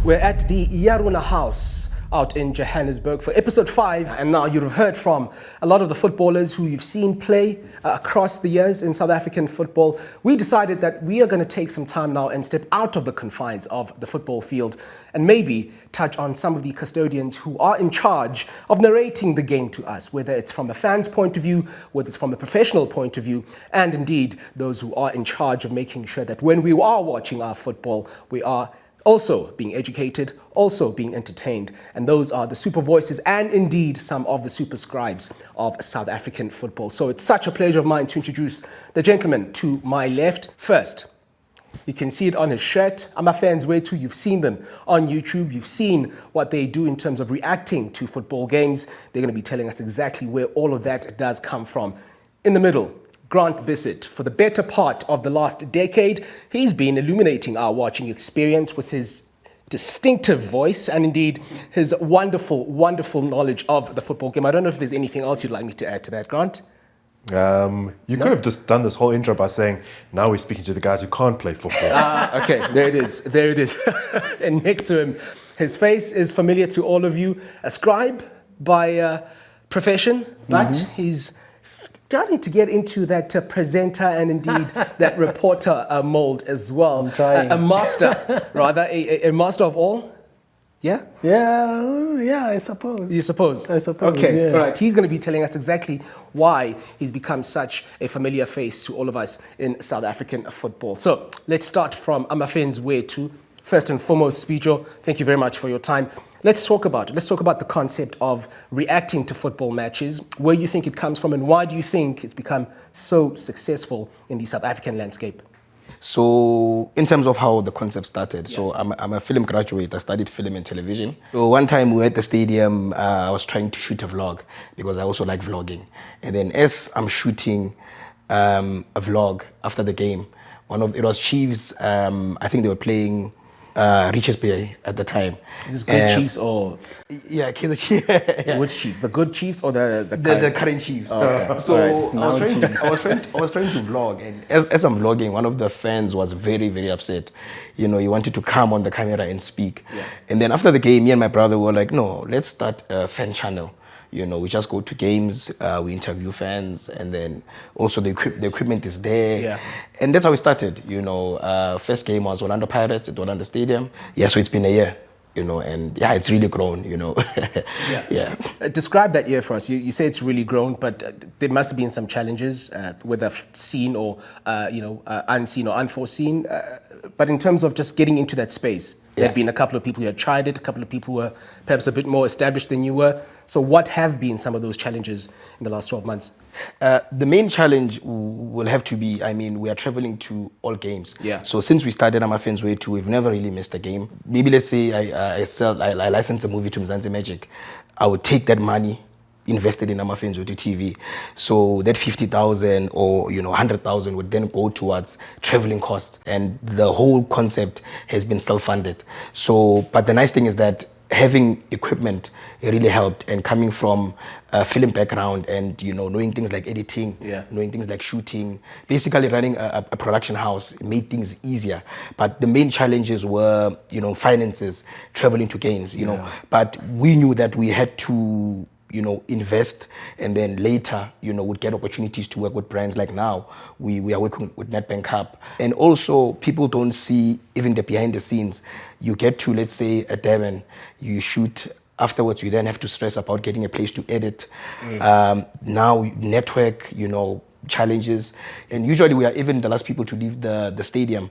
We're at the Yaruna House out in Johannesburg for episode 5, and now you've heard from a lot of the footballers who you've seen play across the years in South African football. We decided that we are going to take some time now and step out of the confines of the football field and maybe touch on some of the custodians who are in charge of narrating the game to us, whether it's from a fan's point of view, whether it's from a professional point of view, and indeed those who are in charge of making sure that when we are watching our football, we are also being educated, also being entertained. And those are the super voices and indeed some of the super scribes of South African football. So it's such a pleasure of mine to introduce the gentleman to my left. First, you can see it on his shirt, AmaFans Wethu. You've seen them on YouTube. You've seen what they do in terms of reacting to football games. They're going to be telling us exactly where all of that does come from. In the middle, Grant Bissett. For the better part of the last decade, he's been illuminating our watching experience with his distinctive voice and indeed his wonderful, wonderful knowledge of the football game. I don't know if there's anything else you'd like me to add to that, Grant? You could have just done this whole intro by saying, now we're speaking to the guys who can't play football. Okay, there it is. There it is. And next to him, his face is familiar to all of you. A scribe by profession, but he's starting to get into that presenter and indeed that reporter mold as well. I'm trying. A master, rather, a master of all. Yeah? Yeah, I suppose. You suppose? I suppose, Okay, yeah. all right. He's going to be telling us exactly why he's become such a familiar face to all of us in South African football. So let's start from AmaFans Wethu. First and foremost, Spijo, thank you very much for your time. Let's talk about it. Let's talk about the concept of reacting to football matches, where you think it comes from, and why do you think it's become so successful in the South African landscape? So in terms of how the concept started, so I'm a film graduate. I studied film and television. So one time we were at the stadium, I was trying to shoot a vlog because I also like vlogging. And then as I'm shooting a vlog after the game, it was Chiefs, I think they were playing Richards Bay at the time. Is this good Chiefs or? Yeah, Kaizer Chiefs. Yeah. Which Chiefs? The good Chiefs or the current Chiefs? Oh, okay. So Right. I was trying to vlog, and as I'm vlogging, one of the fans was very, very upset. You know, he wanted to come on the camera and speak. Yeah. And then after the game, me and my brother were like, no, let's start a fan channel. You know, we just go to games, we interview fans, and then also the equipment is there. Yeah. And that's how we started. You know, first game was Orlando Pirates at Orlando Stadium. Yeah, so it's been a year, you know, and yeah, it's really grown, you know. Yeah. Describe that year for us. You say it's really grown, but there must have been some challenges, whether seen or, unseen or unforeseen. But in terms of just getting into that space, there had been a couple of people who had tried it, a couple of people who were perhaps a bit more established than you were. So what have been some of those challenges in the last 12 months? The main challenge will have to be, we are traveling to all games. Yeah. So since we started AmaFans Wethu, we've never really missed a game. Maybe let's say I license a movie to Mzansi Magic. I would take that money invested in AmaFans Wethu TV. So that 50,000 or 100,000 would then go towards traveling costs, and the whole concept has been self-funded. So, but the nice thing is that having equipment really helped, and coming from a film background and knowing things like editing, knowing things like shooting, basically running a production house made things easier. But the main challenges were finances, traveling to games, but we knew that we had to invest, and then later, would get opportunities to work with brands. Like now, we are working with Nedbank Uncovered. And also, people don't see even the behind the scenes. You get to, let's say, a Durban, you shoot. Afterwards, you then have to stress about getting a place to edit. Now, network, challenges. And usually, we are even the last people to leave the stadium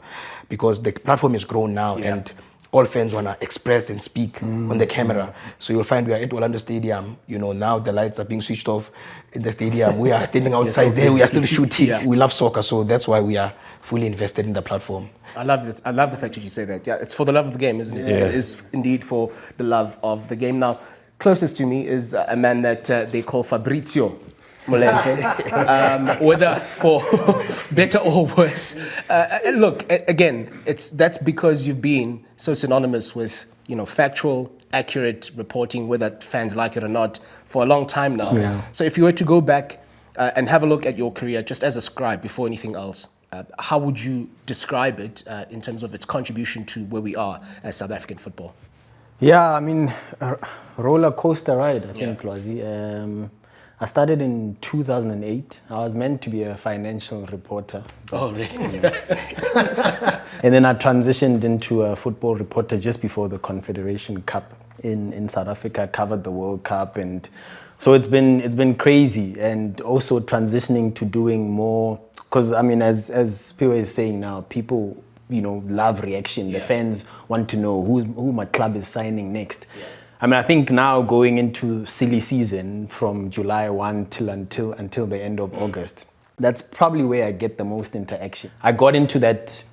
because the platform has grown now. And all fans want to express and speak on the camera. So you'll find we are at Orlando Stadium. Now the lights are being switched off in the stadium. We are standing outside there. We are still shooting. We love soccer, so that's why we are fully invested in the platform. I love it. I love the fact that you say that. Yeah, it's for the love of the game, isn't it? Yeah. It is indeed for the love of the game. Now, closest to me is a man that they call Fabrizio Molefe, whether for better or worse. Look, again, that's because you've been so synonymous with factual, accurate reporting, whether fans like it or not, for a long time now. Yeah. So if you were to go back and have a look at your career just as a scribe before anything else, how would you describe it in terms of its contribution to where we are as South African football? Yeah, I mean, a roller coaster ride, I think, Lwazi. I started in 2008. I was meant to be a financial reporter. Oh, really? And then I transitioned into a football reporter just before the Confederation Cup in South Africa. I covered the World Cup, and so it's been crazy. And also transitioning to doing more, because I mean, as Piwa is saying now, people love reaction. The fans want to know who my club is signing next. Yeah. I mean, I think now going into silly season from July 1 until the end of August, that's probably where I get the most interaction. I got into that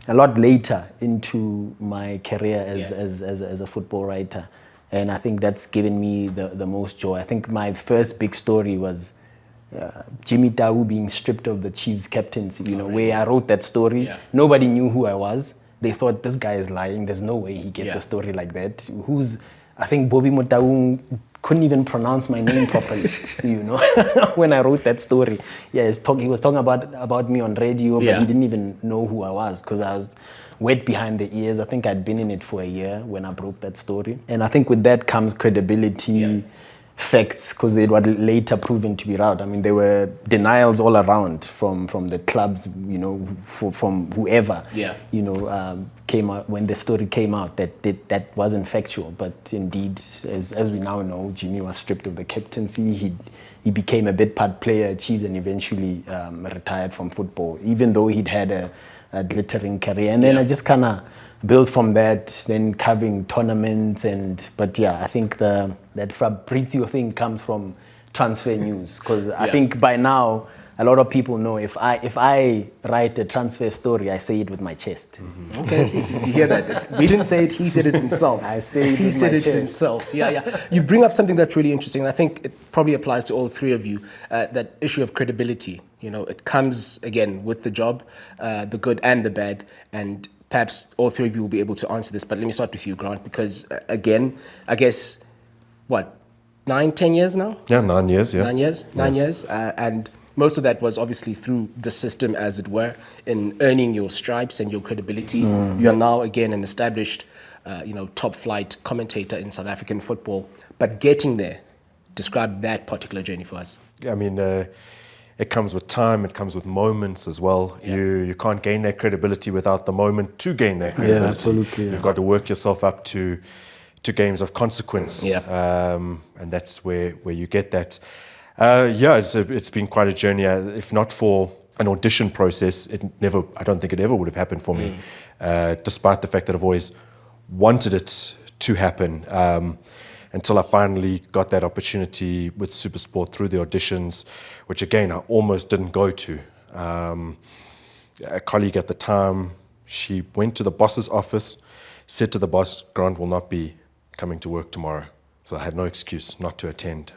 a lot later into my career as a football writer, and I think that's given me the most joy. I think my first big story was Jimmy Tau being stripped of the Chiefs captaincy, where I wrote that story. Yeah. Nobody knew who I was. They thought, this guy is lying. There's no way he gets a story like that. I think Bobby Motaung couldn't even pronounce my name properly, when I wrote that story. Yeah, he was talking about me on radio, but he didn't even know who I was because I was wet behind the ears. I think I'd been in it for a year when I broke that story. And I think with that comes credibility, facts, because they were later proven to be right. I mean, there were denials all around from the clubs, from whoever, came out when the story came out that wasn't factual. But indeed, as we now know, Jimmy was stripped of the captaincy. He became a bit-part player at Chiefs and eventually retired from football, even though he'd had a glittering career. And then I just kind of built from that, then covering tournaments I think that Fabrizio thing comes from transfer news, because I think by now a lot of people know if I write a transfer story, I say it with my chest. Mm-hmm. Okay, see, did you hear that? We didn't say it, he said it himself. I say it he with said my it chest. himself. Yeah. You bring up something that's really interesting, and I think it probably applies to all three of you, that issue of credibility. It comes, again, with the job, the good and the bad, and perhaps all three of you will be able to answer this, but let me start with you, Grant, because again, I guess, 9-10 years now? Yeah, 9 years, yeah. 9 years. And most of that was obviously through the system, as it were, in earning your stripes and your credibility. You are now, again, an established, top flight commentator in South African football. But getting there, describe that particular journey for us. Yeah, I mean, it comes with time, it comes with moments as well. Yeah. You can't gain that credibility without the moment to gain that credibility. Yeah, absolutely. Yeah. You've got to work yourself up to games of consequence. Yeah. And that's where you get that. It's been quite a journey. If not for an audition process, I don't think it ever would have happened for me, despite the fact that I've always wanted it to happen. Until I finally got that opportunity with SuperSport through the auditions, which again, I almost didn't go to. A colleague at the time, she went to the boss's office, said to the boss, Grant will not be coming to work tomorrow. So I had no excuse not to attend.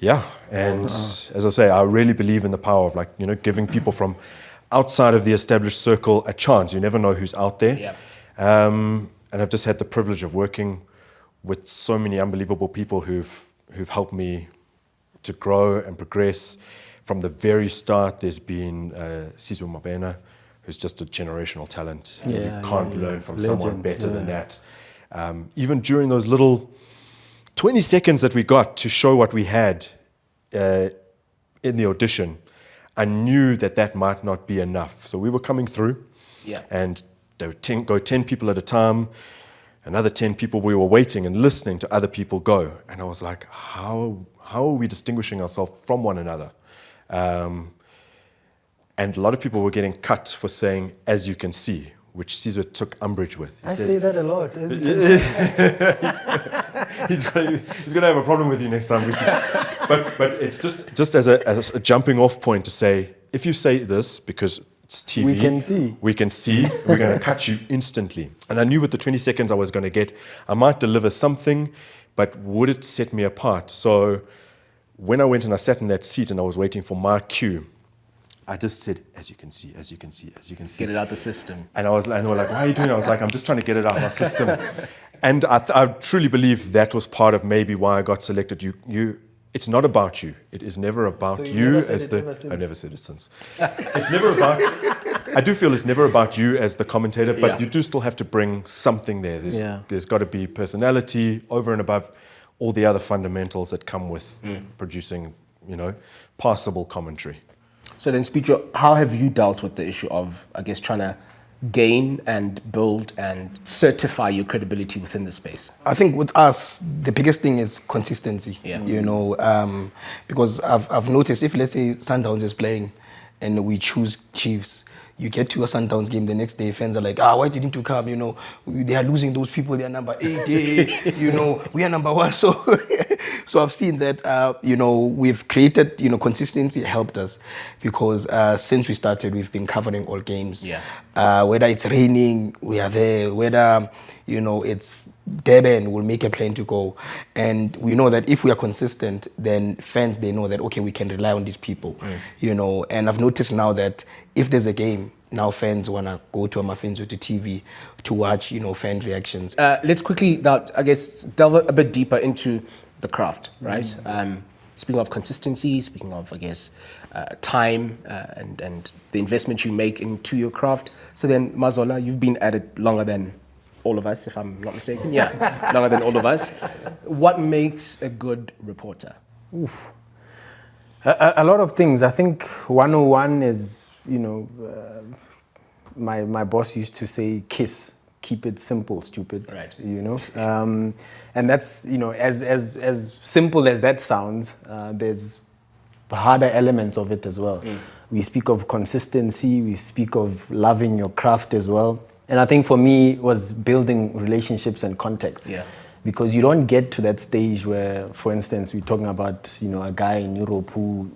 As I say, I really believe in the power of giving people from outside of the established circle a chance. You never know who's out there. Yeah. And I've just had the privilege of working with so many unbelievable people who've helped me to grow and progress. From the very start, there's been Sizwe Mabena, who's just a generational talent. You can't learn from someone better than that. Even during those little 20 seconds that we got to show what we had in the audition, I knew that might not be enough. So we were coming through, and there would go 10 people at a time. Another 10 people, we were waiting and listening to other people go. And I was like, how are we distinguishing ourselves from one another? And a lot of people were getting cut for saying, as you can see, which Sizwe took umbrage with. I say that a lot, as you can see. He's going to have a problem with you next time. But it's just as a jumping off point to say, if you say this, because it's TV. We can see. We're going to cut you instantly. And I knew with the 20 seconds I was going to get, I might deliver something, but would it set me apart? So when I went and I sat in that seat and I was waiting for my cue, I just said, as you can see, as you can see, as you can see. Get it out the system. And they were like, why are you doing it? I was like, I'm just trying to get it out of my system. And I truly believe that was part of maybe why I got selected. it's not about you. It is never about So you've you never said as it the. ever since? I've never said it since. It's never about. I do feel it's never about you as the commentator, but Yeah. you do still have to bring something there. Yeah. There's got to be personality over and above all the other fundamentals that come with producing, passable commentary. So then, Speecho, how have you dealt with the issue of, I guess, trying to gain and build and certify your credibility within the space? I think with us, the biggest thing is consistency. Yeah. Because I've noticed if, let's say, Sundowns is playing and we choose Chiefs, you get to a Sundowns game the next day, fans are like, why didn't you come? They are losing those people. They are number 8. We are number 1. So I've seen that, we've created, consistency helped us because since we started, we've been covering all games. Yeah. Whether it's raining, we are there. Whether, it's Durban, we'll make a plan to go. And we know that if we are consistent, then fans, they know that, okay, we can rely on these people, And I've noticed now that if there's a game, now fans want to go to AmaFans Wethu TV to watch, fan reactions. Let's quickly, now, I guess, delve a bit deeper into the craft, right? Speaking of consistency, speaking of, I guess, time and the investment you make into your craft. So then, Mazola, you've been at it longer than all of us, if I'm not mistaken. Yeah, longer than all of us. What makes a good reporter? Oof. A lot of things. I think 101 is, my boss used to say, KISS, keep it simple, stupid. Right. And that's, as simple as that sounds, there's harder elements of it as well. We speak of consistency, we speak of loving your craft as well. And I think for me, it was building relationships and contacts. Yeah. Because you don't get to that stage where, for instance, we're talking about, a guy in Europe who,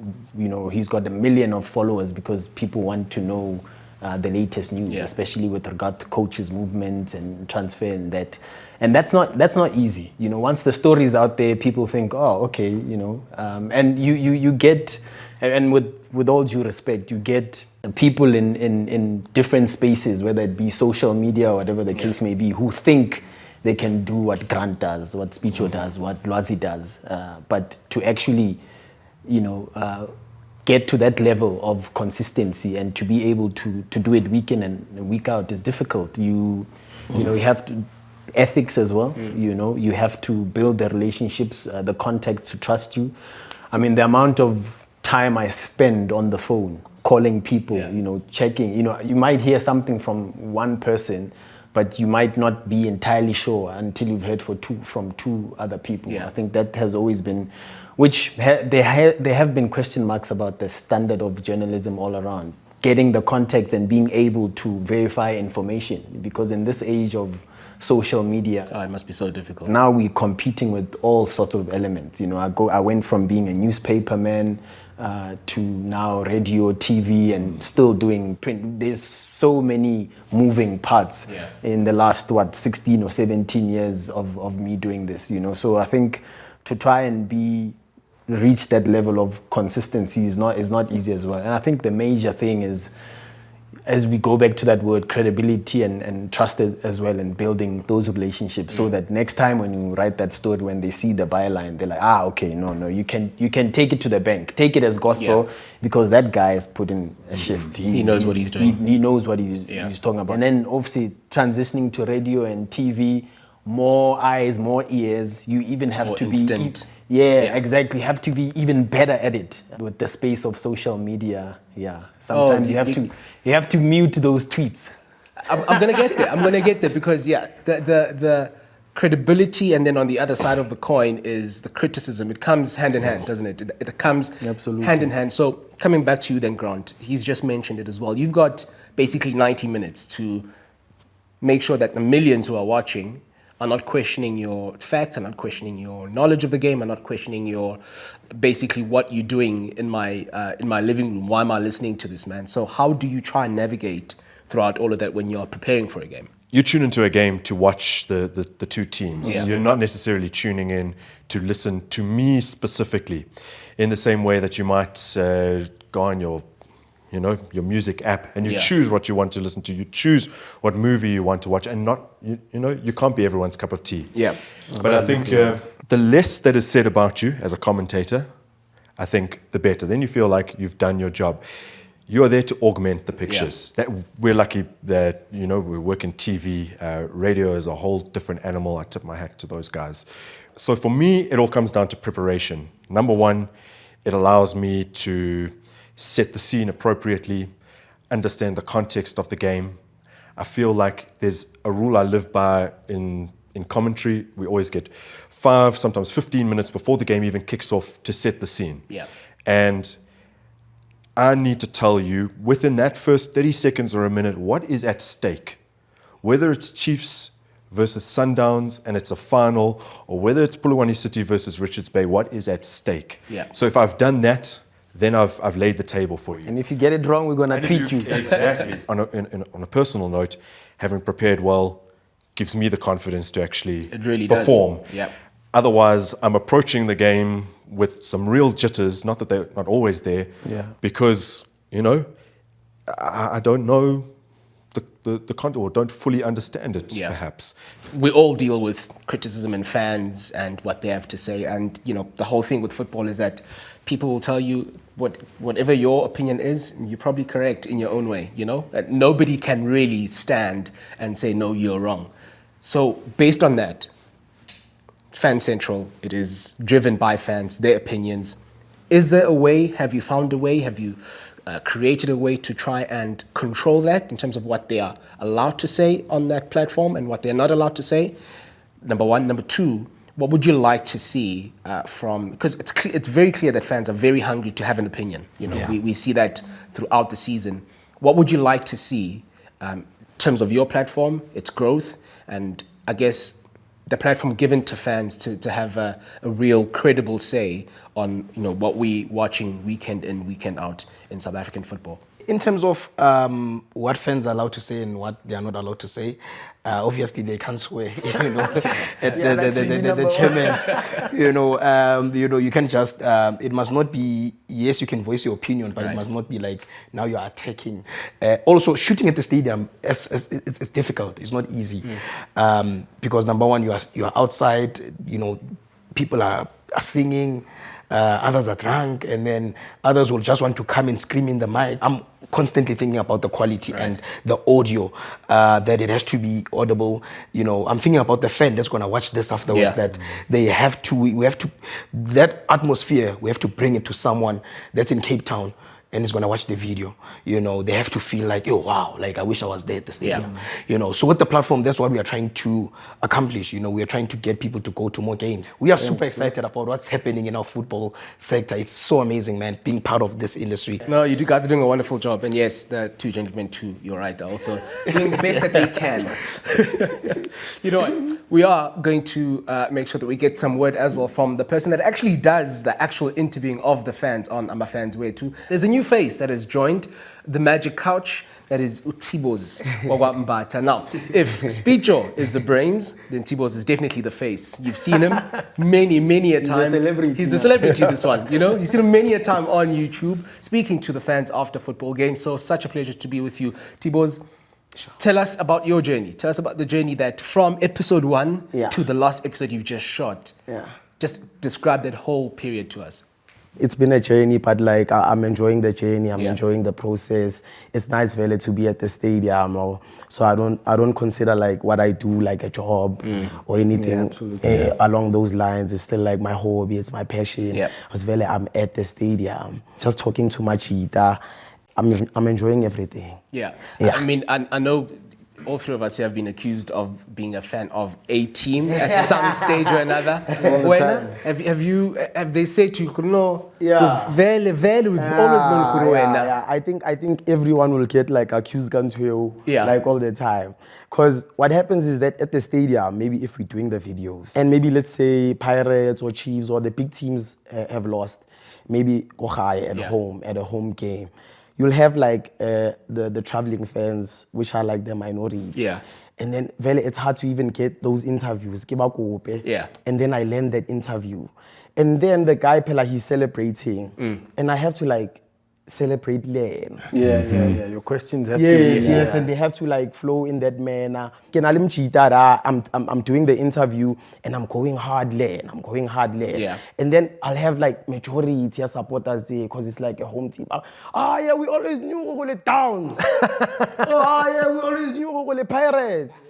he's got 1 million of followers because people want to know the latest news, especially with regard to coaches' movements and transfer and that. And that's not easy. Once the story's out there, people think, oh, okay, and you get, and with all due respect, you get people in different spaces, whether it be social media or whatever the case may be, who think they can do what Grant does, what Speecho does, what Lwazi does, but to actually, get to that level of consistency and to be able to do it week in and week out is difficult. You have to ethics as well. You have to build the relationships, the contacts to trust you. I mean, the amount of time I spend on the phone calling people, checking. You might hear something from one person, but you might not be entirely sure until you've heard from two other people. Yeah. I think that has always been, which there have been question marks about the standard of journalism all around. Getting the context and being able to verify information, because in this age of social media, it must be so difficult. now we're competing with all sorts of elements. I went from being a newspaperman to now radio, TV, and still doing print. There's so many moving parts in the last 16 or 17 years of me doing this. So I think to try and reach that level of consistency is not easy as well. And I think the major thing is, as we go back to that word, credibility and trust as well, and building those relationships so that next time when you write that story, when they see the byline, they're like, okay, no, you can take it to the bank, take it as gospel, because that guy has put in a shift. He knows what he's doing. He knows what he's talking about. And then obviously transitioning to radio and TV, more eyes, more ears. You even have to instant. be exactly. Have to be even better at it with the space of social media. Yeah, sometimes you have to mute those tweets. I'm gonna get there. I'm gonna get there because the credibility, and then on the other side of the coin is the criticism. It comes hand in hand, doesn't it? It comes Absolutely. hand in hand. So coming back to you then, Grant, he's just mentioned it as well. You've got basically 90 minutes to make sure that the millions who are watching are not questioning your facts, are not questioning your knowledge of the game, are not questioning your basically what you're doing in my living room. Why am I listening to this man? So how do you try and navigate throughout all of that when you're preparing for a game? You tune into a game to watch the two teams. Yeah. You're not necessarily tuning in to listen to me specifically, in the same way that you might go on your you know, your music app, and you Yeah. choose what you want to listen to. You choose what movie you want to watch, and not, you know, you can't be everyone's cup of tea. Yeah. But I think the less that is said about you as a commentator, I think the better. Then you feel like you've done your job. You are there to augment the pictures. That we're lucky that, you know, we work in TV. Radio is a whole different animal. I tip my hat to those guys. So for me, it all comes down to preparation. Number one, it allows me to set the scene appropriately, understand the context of the game. I feel like there's a rule I live by in commentary. We always get 5, sometimes 15 minutes before the game even kicks off to set the scene. Yeah. And I need to tell you, within that first 30 seconds or a minute, what is at stake. Whether it's Chiefs versus Sundowns and it's a final, or whether it's Polokwane City versus Richards Bay, what is at stake? Yeah. So if I've done that, then I've laid the table for you. And if you get it wrong, we're going to treat you. Exactly. on a personal note, having prepared well gives me the confidence to actually It really perform. does. Yep. Otherwise, I'm approaching the game with some real jitters, not that they're not always there, because, you know, I don't know the content, or don't fully understand it, perhaps. We all deal with criticism and fans and what they have to say. And, you know, the whole thing with football is that people will tell you whatever your opinion is, you're probably correct in your own way, you know? That nobody can really stand and say, no, you're wrong. So based on that, Fan Central, it is driven by fans, their opinions. Is there a way? Have you found a way? Have you created a way to try and control that in terms of what they are allowed to say on that platform and what they're not allowed to say? Number one. Number two, what would you like to see from, because it's very clear that fans are very hungry to have an opinion. You know, we see that throughout the season. What would you like to see in terms of your platform, its growth, and I guess the platform given to fans to have a real credible say on, you know, what we watching weekend in, weekend out in South African football? In terms of what fans are allowed to say and what they are not allowed to say, obviously they can't swear. You know, the chairman. You can just. It must not be. Yes, you can voice your opinion, but it must not be like now you are attacking. Also, shooting at the stadium, it's difficult. It's not easy because number one, you are outside. You know, people are singing. Others are drunk, and then others will just want to come and scream in the mic. I'm constantly thinking about the quality and the audio, that it has to be audible. You know, I'm thinking about the fan that's going to watch this afterwards, that we have to, that atmosphere, we have to bring it to someone that's in Cape Town and is going to watch the video. You know, they have to feel like, oh, wow, like I wish I was there at the stadium. You know, so with the platform, that's what we are trying to accomplish. You know, we are trying to get people to go to more games. We are super excited about what's happening in our football sector. It's so amazing, man, being part of this industry. No, you guys are doing a wonderful job. And yes, the two gentlemen too, you're right, are also doing the best that they can. You know what? We are going to make sure that we get some word as well from the person that actually does the actual interviewing of the fans on AmaFans Wethu. There's a new face that has joined the magic couch. That is Tibos Mbata. Now, if Speecho is the brains, then Tibos is definitely the face. You've seen him many a time. He's a celebrity. He's a celebrity, this one, you know? You've seen him many a time on YouTube, speaking to the fans after football games. So such a pleasure to be with you. Tibos, tell us about your journey. Tell us about the journey that from episode 1 to the last episode you've just shot. Just describe that whole period to us. It's been a journey, but like I'm enjoying the journey. I'm enjoying the process. It's nice, really, to be at the stadium. So I don't consider like what I do like a job or anything along those lines. It's still like my hobby. It's my passion. I'm at the stadium, just talking to my cheetah. I'm enjoying everything. I mean, I know all three of us here have been accused of being a fan of a team at some stage or another. Have they said to you, no, we've always been I think everyone will get like accused like all the time. Because what happens is that at the stadium, maybe if we're doing the videos, and maybe let's say Pirates or Chiefs or the big teams have lost, maybe Kohai at a home game, you'll have like the traveling fans, which are like the minorities. And then it's hard to even get those interviews. And then I land that interview. And then the guy, he's celebrating. And I have to like celebrate Len. Yeah. Your questions have to Yes, and they have to like flow in that manner. I'm doing the interview and I'm going hard Len. Yeah. And then I'll have like majority of supporters there because it's like a home team. Yeah, we always knew we were the Downs. We always knew we were the Pirates.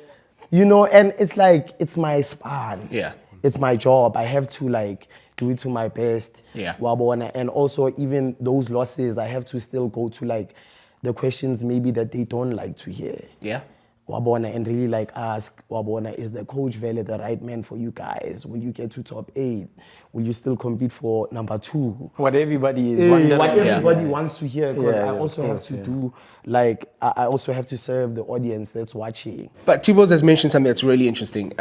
You know, and it's like, it's my span. Yeah. It's my job. I have to like do it to my best. Yeah. Wabona. And also even those losses, I have to still go to like the questions maybe that they don't like to hear. Yeah. Wabona, and really like ask, Wabona, is the coach Vele the right man for you guys? Will you get to top 8? Will you still compete for number 2? What everybody is wondering. What everybody wants to hear, because Yeah, I also of have course, to do, like, I also have to serve the audience that's watching. But Tibos has mentioned something that's really interesting.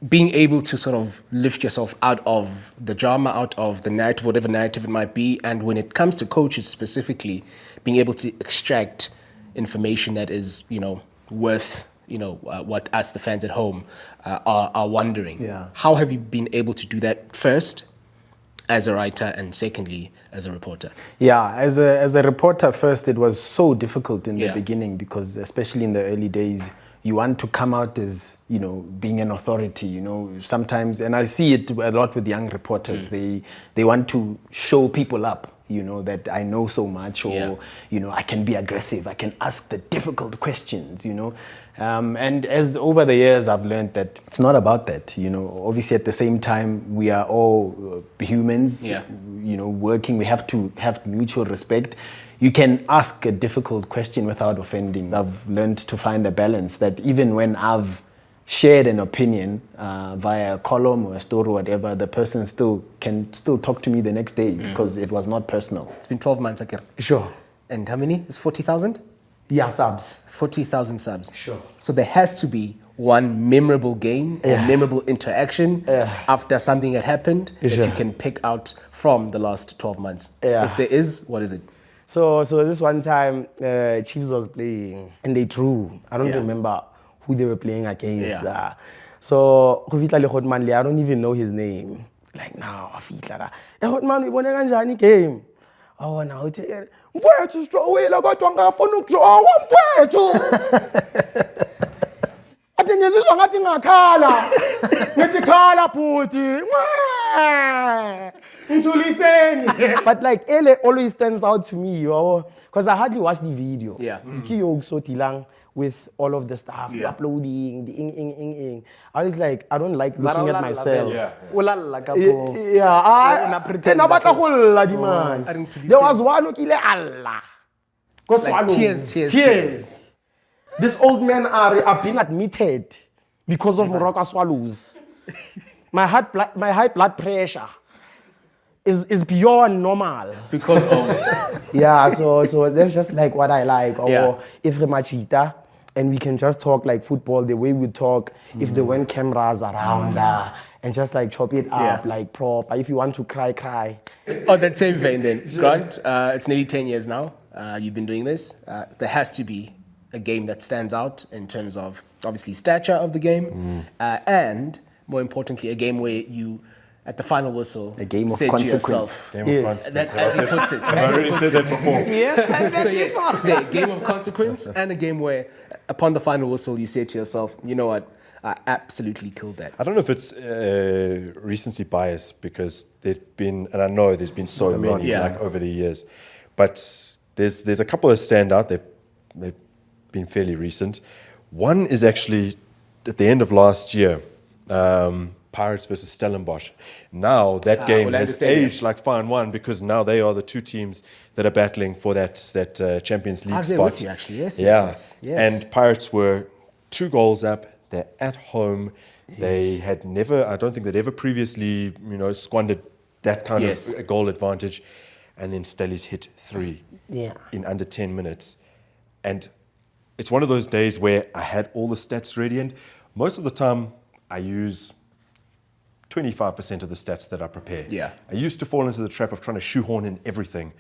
Being able to sort of lift yourself out of the drama, out of the narrative, whatever narrative it might be, and when it comes to coaches specifically, being able to extract information that is, worth, what us, the fans at home, are wondering. Yeah. How have you been able to do that first as a writer and secondly as a reporter? Yeah, as a reporter first, it was so difficult in the Yeah. beginning because especially in the early days, you want to come out as, being an authority, sometimes, and I see it a lot with young reporters. They want to show people up, that I know so much, or, I can be aggressive, I can ask the difficult questions, and as over the years, I've learned that it's not about that, obviously at the same time, we are all humans, working, we have to have mutual respect. You can ask a difficult question without offending. I've learned to find a balance that even when I've shared an opinion via a column or a story or whatever, the person can still talk to me the next day because it was not personal. It's been 12 months, Akir. Sure. And how many? It's 40,000? Yeah, subs. 40,000 subs. Sure. So there has to be one memorable game or memorable interaction after something had happened that you can pick out from the last 12 months. Yeah. If there is, what is it? So this one time, Chiefs was playing and they drew. I don't remember who they were playing against. Yeah. So I don't even know his name. Like now, Hotman, we won a ganjani game. Oh, now it's Mfowethu straw away la kodwa ngafuna ukudraw Mfowethu. Athi ngizizwa ngathi ngakhala. Ngithi khala bhuti. But like Ele always stands out to me, because I hardly watch the video. Yeah. So tilang with all of the stuff, the uploading, the ing. I was like, I don't like looking at myself. There was one who killed Allah. Like tears. This old man are being admitted because of Morocco swallows. My high blood pressure is beyond normal. Because of... so that's just like what I like. Or if Remachita, and we can just talk like football the way we talk, if there weren't cameras around, and just like chop it up like proper. If you want to cry. Oh, that same vein then. Grant, it's nearly 10 years now. You've been doing this. There has to be a game that stands out in terms of, obviously, stature of the game, and, more importantly, a game where you, at the final whistle, a game of said consequence. to yourself, that's as he puts it. I've already said that before. So yes, the game of consequence and a game where, upon the final whistle, you say to yourself, you know what, I absolutely killed that. I don't know if it's recency bias because there's been, and I know there's been so many like over the years, but there's a couple that stand out. They've been fairly recent. One is actually at the end of last year. Pirates versus Stellenbosch. Now that game has aged like fine wine because now they are the two teams that are battling for that Champions League spot. With you, actually. Yes. And Pirates were 2 goals up. They're at home. They had never, I don't think they'd ever previously, squandered that kind of a goal advantage. And then Stellies hit 3 in under 10 minutes. And it's one of those days where I had all the stats ready, and most of the time I use 25% of the stats that I prepare. Yeah. I used to fall into the trap of trying to shoehorn in everything.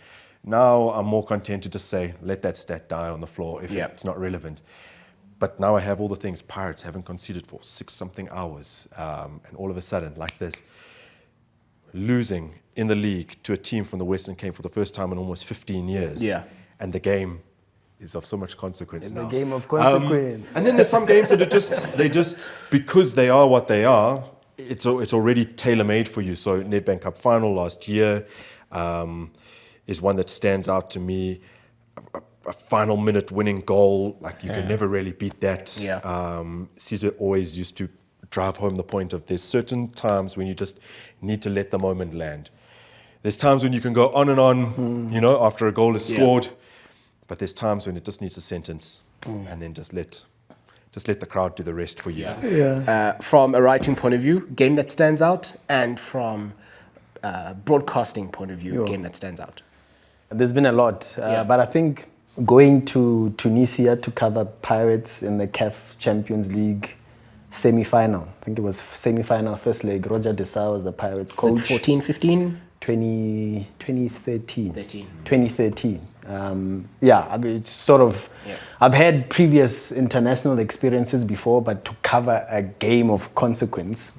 Now I'm more content to just say, let that stat die on the floor if it's not relevant. But now I have all the things. Pirates haven't conceded for 6-something hours. And all of a sudden, like this, losing in the league to a team from the Western Cape for the first time in almost 15 years. Yeah. And the game is of so much consequence now. The game of consequence. And then there's some games that are just because they are what they are, it's already tailor-made for you. So Nedbank Cup final last year is one that stands out to me. A final minute winning goal, like you can never really beat that. Yeah. Caesar always used to drive home the point of there's certain times when you just need to let the moment land. There's times when you can go on and on, you know, after a goal is scored, but there's times when it just needs a sentence and then just let the crowd do the rest for you. From a writing point of view, game that stands out, and from broadcasting point of view, game that stands out. There's been a lot, but I think going to Tunisia to cover Pirates in the CAF Champions League semi-final. I think it was semi-final first leg. Roger Desau was the Pirates coach. 14, 15? 2013. 13. 2013. I mean, it's sort of, I've had previous international experiences before, but to cover a game of consequence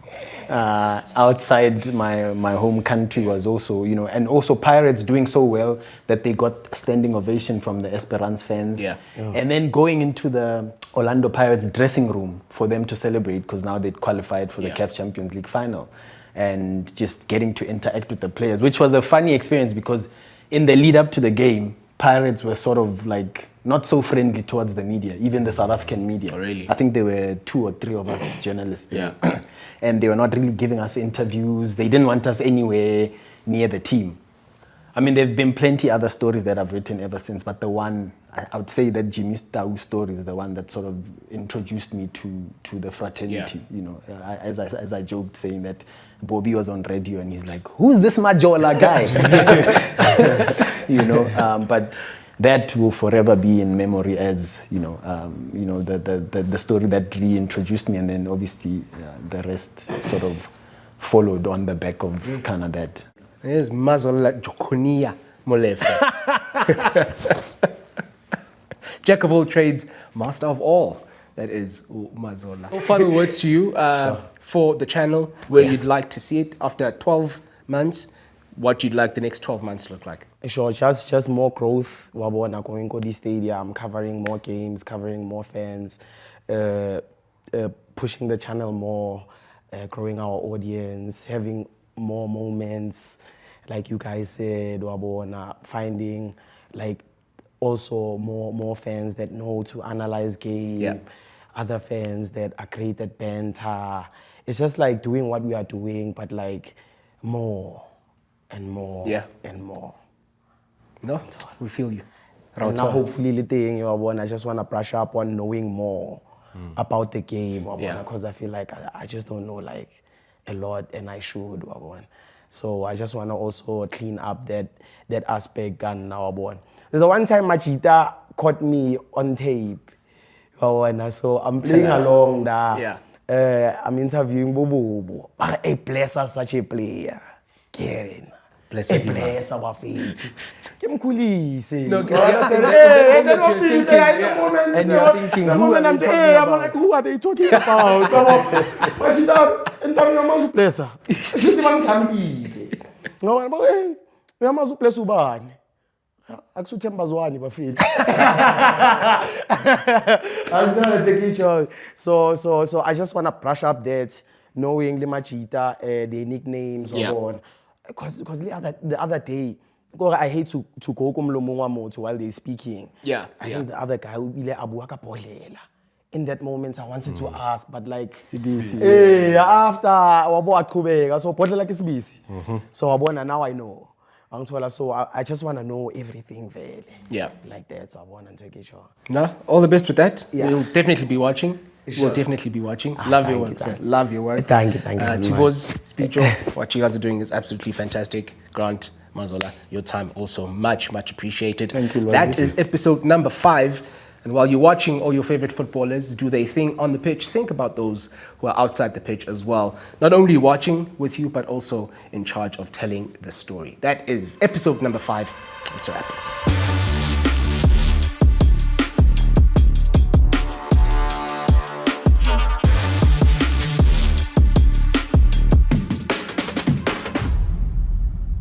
outside my home country was also, you know, and also Pirates doing so well that they got a standing ovation from the Esperance fans. And then going into the Orlando Pirates dressing room for them to celebrate because now they'd qualified for the CAF Champions League final. And just getting to interact with the players, which was a funny experience because in the lead up to the game, Pirates were sort of like not so friendly towards the media, even the South African media. Oh, really? I think there were 2 or 3 of us journalists there. And they were not really giving us interviews. They didn't want us anywhere near the team. I mean, there have been plenty other stories that I've written ever since, but the one, I would say that Jimmy Stau story is the one that sort of introduced me to the fraternity. You know, as I joked saying that Bobby was on radio and he's like, who's this Mazola guy? You know, but that will forever be in memory as, you know, the story that reintroduced me, and then obviously the rest sort of followed on the back of kind of that. There's Mazola Molefe. Jack of all trades, master of all. That is Mazola. Final words to you for the channel, where you'd like to see it after 12 months, what you'd like the next 12 months to look like. Sure, just more growth. Wabona going to the stadium, covering more games, covering more fans, pushing the channel more, growing our audience, having more moments, like you guys said, Wabona, finding like also more fans that know to analyze game, other fans that are great at banter. It's just like doing what we are doing, but like more and more and more. No, we feel you. And now hopefully, I just want to brush up on knowing more about the game, because I feel like I just don't know like a lot, and I should. So I just want to also clean up that aspect. And now, there's the one time Machita caught me on tape. So I'm playing along there. I'm interviewing Bobo. A player, such a player. Karen. Bless a player, our faith. Kim Kulisi. No, and you're thinking, who are they talking about? I'm like, who are they talking about? Machita, and I'm player. She's no, I'm a player ubani. Akusuthemba zwani bafethu. I'm trying to take each other. So I just want to brush up that, knowing Machita, their nicknames, because the other day, I hate to go kumlomo while they're speaking. I think the other guy will be like Abu Akapolela. In that moment, I wanted to ask, but like CBC. After wabo aqhubeka, so Podlela ke CBC. So wabona, now I know. So I just want to know everything there. Like that. So I want to take it sure. No, all the best with that. We'll definitely be watching. We'll definitely be watching. Love your work, sir. Love your work. Thank you. Tibo's Speecho, what you guys are doing is absolutely fantastic. Grant, Mazola, your time also much appreciated. Thank you, Lozi. That is episode number 5. And while you're watching all your favorite footballers do their thing on the pitch, think about those who are outside the pitch as well. Not only watching with you, but also in charge of telling the story. That is episode number 5. It's a wrap.